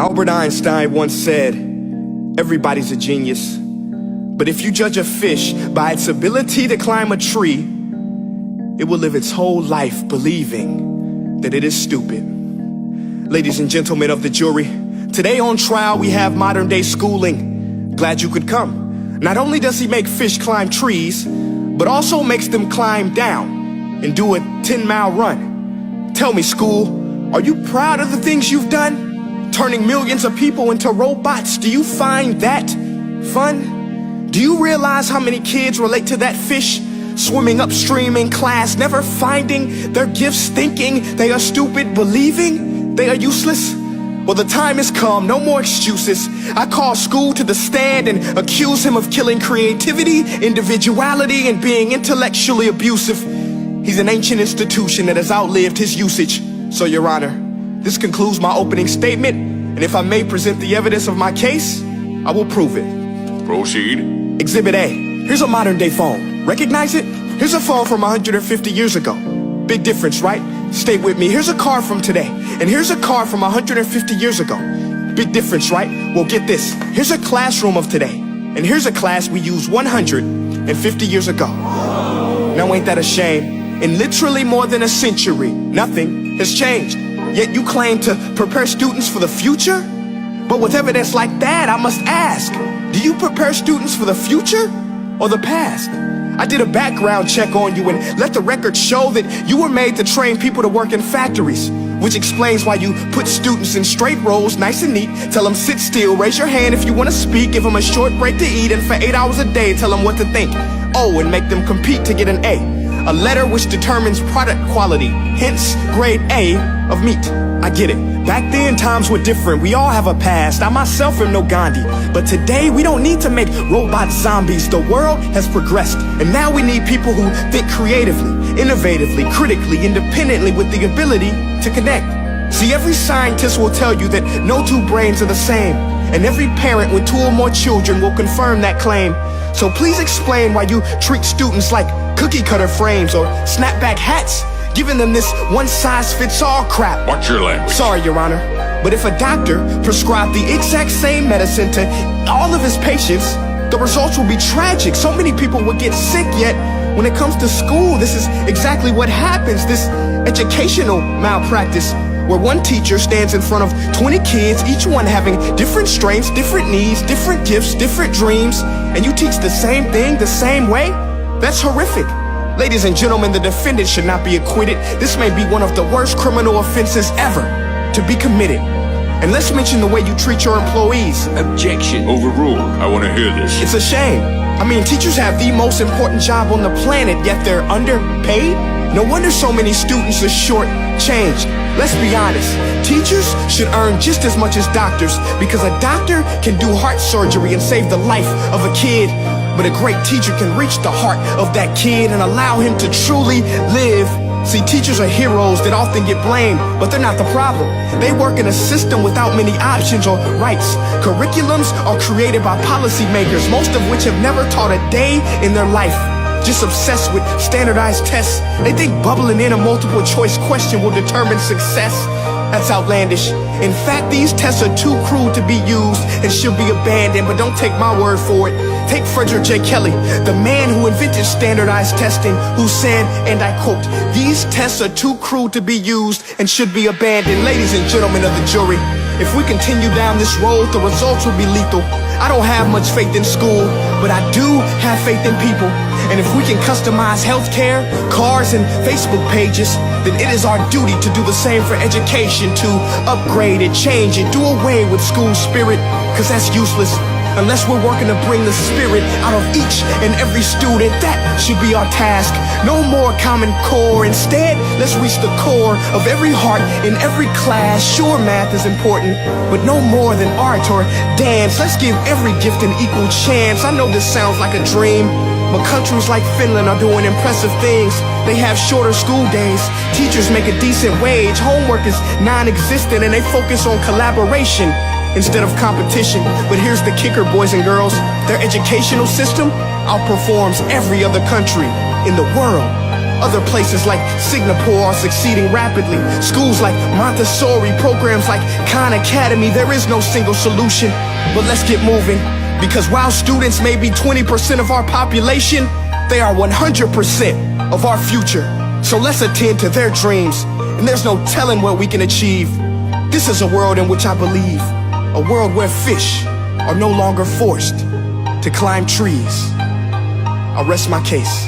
Albert Einstein once said, everybody's a genius, but if you judge a fish by its ability to climb a tree, it will live its whole life believing that it is stupid. Ladies and gentlemen of the jury, today on trial we have modern day schooling. Glad you could come. Not only does he make fish climb trees, but also makes them climb down and do a 10-mile run. Tell me, school, are you proud of the things you've done? Turning millions of people into robots, do you find that fun? Do you realize how many kids relate to that fish swimming upstream in class, never finding their gifts, thinking they are stupid, believing they are useless? Well, the time has come, no more excuses. I call school to the stand and accuse him of killing creativity, individuality, and being intellectually abusive. He's an ancient institution that has outlived his usage. So, Your Honor, this concludes my opening statement, and if I may present the evidence of my case, I will prove it. Proceed. Exhibit A. Here's a modern day phone. Recognize it? Here's a phone from 150 years ago. Big difference, right? Stay with me. Here's a car from today, and here's a car from 150 years ago. Big difference, right? Well, get this. Here's a classroom of today, and here's a class we used 150 years ago. Now, ain't that a shame? In literally more than a century, nothing has changed. Yet you claim to prepare students for the future? But with evidence like that, I must ask, do you prepare students for the future or the past? I did a background check on you and let the record show that you were made to train people to work in factories, which explains why you put students in straight rows, nice and neat, tell them sit still, raise your hand if you want to speak, give them a short break to eat, and for 8 hours a day tell them what to think. Oh, and make them compete to get an A letter which determines product quality, hence grade A of meat. I get it. Back then, times were different. We all have a past. I myself am no Gandhi. But today, we don't need to make robot zombies. The world has progressed. And now we need people who think creatively, innovatively, critically, independently, with the ability to connect. See, every scientist will tell you that no two brains are the same. And every parent with 2 or more children will confirm that claim. So please explain why you treat students like cookie cutter frames or snapback hats, giving them this one-size-fits-all crap. Watch your language. Sorry, Your Honor, but if a doctor prescribed the exact same medicine to all of his patients, the results will be tragic. So many people will get sick, yet when it comes to school, this is exactly what happens. This educational malpractice, where one teacher stands in front of 20 kids, each one having different strengths, different needs, different gifts, different dreams, and you teach the same thing the same way? That's horrific. Ladies and gentlemen, the defendant should not be acquitted. This may be one of the worst criminal offenses ever to be committed. And let's mention the way you treat your employees. Objection. Overruled. I want to hear this. It's a shame. I mean, teachers have the most important job on the planet, yet they're underpaid? No wonder so many students are short-changed. Let's be honest, teachers should earn just as much as doctors, because a doctor can do heart surgery and save the life of a kid, but a great teacher can reach the heart of that kid and allow him to truly live. See, teachers are heroes that often get blamed, but they're not the problem. They work in a system without many options or rights. Curriculums are created by policymakers, most of which have never taught a day in their life. Just obsessed with standardized tests. They think bubbling in a multiple choice question will determine success. That's outlandish. In fact, these tests are too cruel to be used and should be abandoned, but don't take my word for it. Take Frederick J. Kelly, the man who invented standardized testing, who said, and I quote, "These tests are too cruel to be used and should be abandoned." Ladies and gentlemen of the jury, if we continue down this road, the results will be lethal. I don't have much faith in school, but I do have faith in people. And if we can customize healthcare, cars, and Facebook pages, then it is our duty to do the same for education, to upgrade it, change it, do away with school spirit, because that's useless. Unless we're working to bring the spirit out of each and every student, that should be our task. No more Common Core. Instead, let's reach the core of every heart in every class. Sure, math is important, but no more than art or dance. Let's give every gift an equal chance. I know this sounds like a dream, but countries like Finland are doing impressive things. They have shorter school days, teachers make a decent wage, homework is non-existent, and they focus on collaboration instead of competition. But here's the kicker, boys and girls. Their educational system outperforms every other country in the world. Other places like Singapore are succeeding rapidly. Schools like Montessori, programs like Khan Academy, there is no single solution. But let's get moving, because while students may be 20% of our population, they are 100% of our future. So let's attend to their dreams, and there's no telling what we can achieve. This is a world in which I believe, a world where fish are no longer forced to climb trees. I'll rest my case.